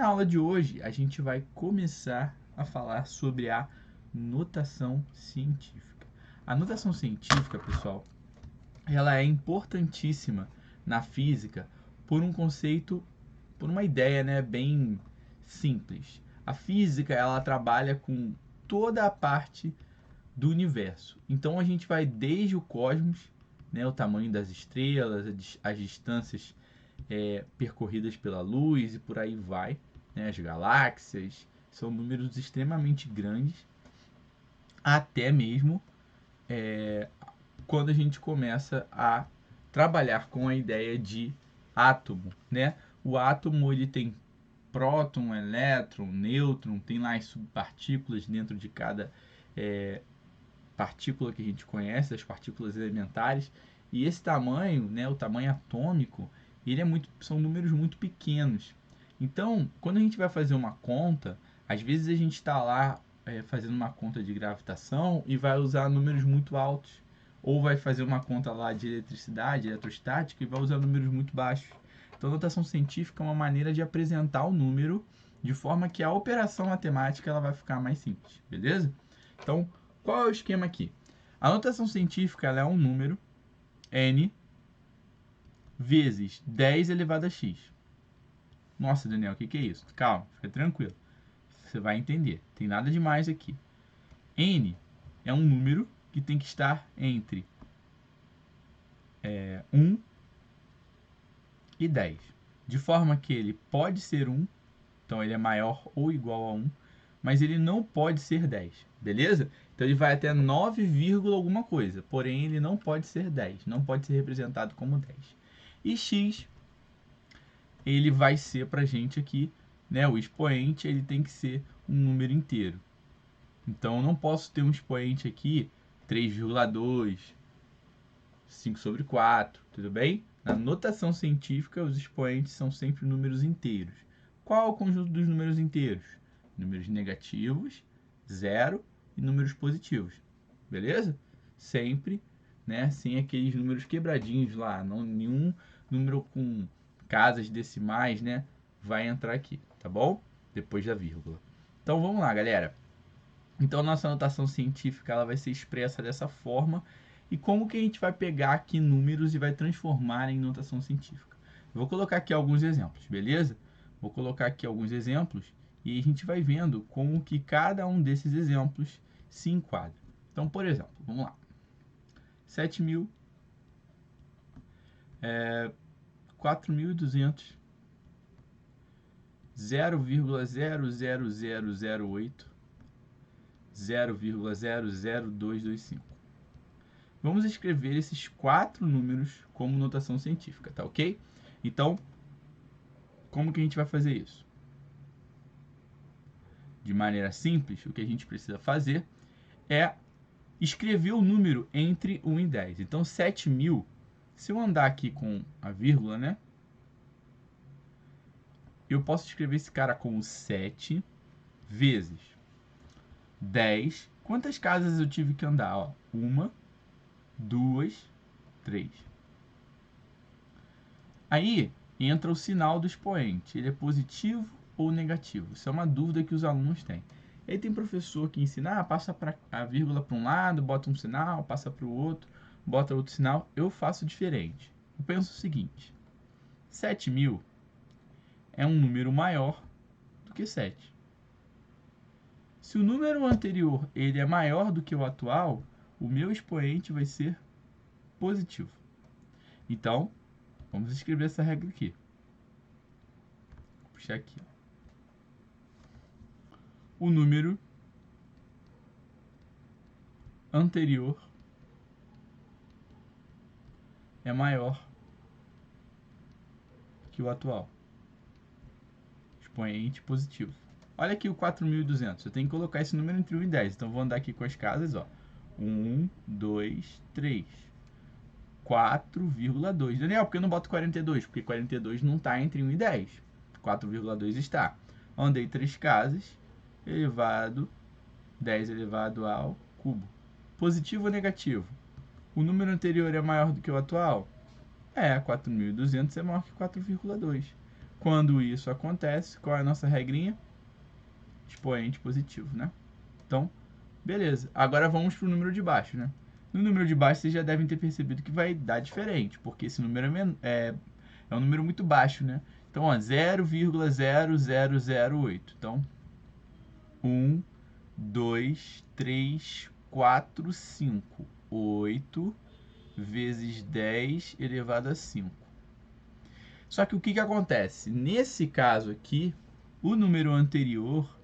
Na aula de hoje, a gente vai começar a falar sobre a notação científica. A notação científica, pessoal, ela é importantíssima na física por um conceito, por uma ideia, né, bem simples. A física, ela trabalha com toda a parte do universo. Então a gente vai desde o cosmos, né, o tamanho das estrelas, as distâncias percorridas pela luz e por aí vai, né, as galáxias, são números extremamente grandes, até mesmo quando a gente começa a trabalhar com a ideia de átomo, né? O átomo ele tem próton, elétron, nêutron, tem lá as subpartículas dentro de cada partícula que a gente conhece, as partículas elementares, e esse tamanho, né, o tamanho atômico, são números muito pequenos. Então, quando a gente vai fazer uma conta, às vezes a gente está lá fazendo uma conta de gravitação e vai usar números muito altos, ou vai fazer uma conta lá de eletricidade, eletrostática, e vai usar números muito baixos. Então, a notação científica é uma maneira de apresentar o número de forma que a operação matemática ela vai ficar mais simples, beleza? Então, qual é o esquema aqui? A notação científica ela é um número n vezes 10 elevado a x. Nossa, Daniel, o que é isso? Calma, fica tranquilo. Você vai entender. Tem nada demais aqui. N é um número que tem que estar entre 1 e 10. De forma que ele pode ser 1, então ele é maior ou igual a 1, mas ele não pode ser 10, beleza? Então ele vai até 9, alguma coisa, porém ele não pode ser 10, não pode ser representado como 10. E x, ele vai ser pra gente aqui, né, o expoente ele tem que ser um número inteiro. Então eu não posso ter um expoente aqui 3,2, 5 sobre 4, tudo bem? Na notação científica, os expoentes são sempre números inteiros. Qual é o conjunto dos números inteiros? Números negativos, zero e números positivos. Beleza? Sempre, né, sem aqueles números quebradinhos lá. Não, nenhum número com casas decimais, né, vai entrar aqui, tá bom? Depois da vírgula. Então vamos lá, galera. Então nossa notação científica ela vai ser expressa dessa forma. E como que a gente vai pegar aqui números e vai transformar em notação científica? Eu vou colocar aqui alguns exemplos, beleza? Vou colocar aqui alguns exemplos e a gente vai vendo como que cada um desses exemplos se enquadra. Então, por exemplo, vamos lá. 7.000, 4.200, 0,00008, 0,00225. Vamos escrever esses 4 números como notação científica, tá ok? Então, como que a gente vai fazer isso? De maneira simples, o que a gente precisa fazer é escrever o número entre 1 e 10. Então, 7.000, se eu andar aqui com a vírgula, né? Eu posso escrever esse cara como 7 vezes 10. Quantas casas eu tive que andar? Ó, 1, 2, 3. Aí entra o sinal do expoente. Ele é positivo ou negativo? Isso é uma dúvida que os alunos têm. Aí tem professor que ensina, passa a vírgula para um lado, bota um sinal, passa para o outro, bota outro sinal. Eu faço diferente. Eu penso o seguinte: 7.000 é um número maior do que 7. Se o número anterior ele é maior do que o atual, o meu expoente vai ser positivo. Então, vamos escrever essa regra aqui. Vou puxar aqui. O número anterior é maior que o atual. Expoente positivo. Olha aqui o 4.200. Eu tenho que colocar esse número entre 1 e 10. Então, vou andar aqui com as casas. Ó. 1, 2, 3. 4,2. Daniel, por que eu não boto 42? Porque 42 não está entre 1 e 10. 4,2 está. Andei 3 casas, elevado 10 elevado ao cubo. Positivo ou negativo? O número anterior é maior do que o atual? 4.200 é maior que 4,2. Quando isso acontece, qual é a nossa regrinha? Expoente positivo, né? Então, beleza. Agora vamos para o número de baixo, né? No número de baixo, vocês já devem ter percebido que vai dar diferente, porque esse número é um número muito baixo, né? Então, ó, 0,0008. Então, 1, 2, 3, 4, 5. 8 vezes 10 elevado a 5. Só que o que acontece? Nesse caso aqui, o número anterior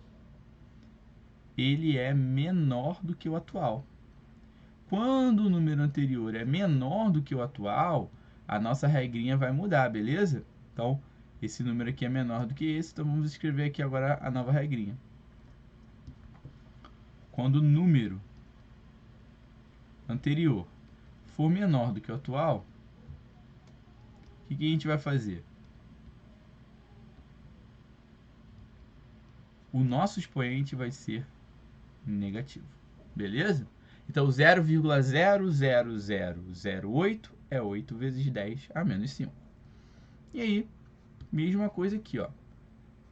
ele é menor do que o atual. Quando o número anterior é menor do que o atual, a nossa regrinha vai mudar, beleza? Então, esse número aqui é menor do que esse, então vamos escrever aqui agora a nova regrinha. Quando o número anterior for menor do que o atual, o que a gente vai fazer? O nosso expoente vai ser negativo, beleza? Então, 0,00008 é 8 vezes 10 a menos 5. E aí, mesma coisa aqui, ó.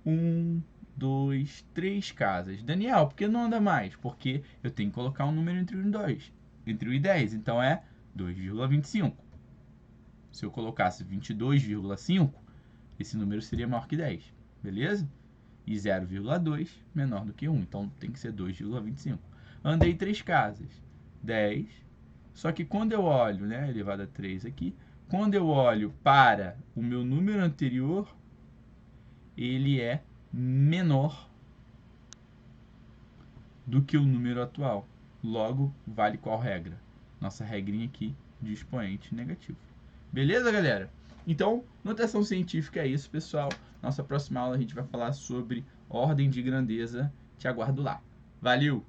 1, 2, 3 casas. Daniel, por que não anda mais? Porque eu tenho que colocar um número entre o 2, entre o e 10. Então, é 2,25. Se eu colocasse 22,5, esse número seria maior que 10, beleza? E 0,2 menor do que 1, então tem que ser 2,25. Andei 3 casas, 10. Só que quando eu olho, né, elevado a 3 aqui, quando eu olho para o meu número anterior, ele é menor do que o número atual. Logo, vale qual regra? Nossa regrinha aqui de expoente negativo. Beleza, galera? Então, notação científica é isso, pessoal. Nossa próxima aula a gente vai falar sobre ordem de grandeza. Te aguardo lá. Valeu!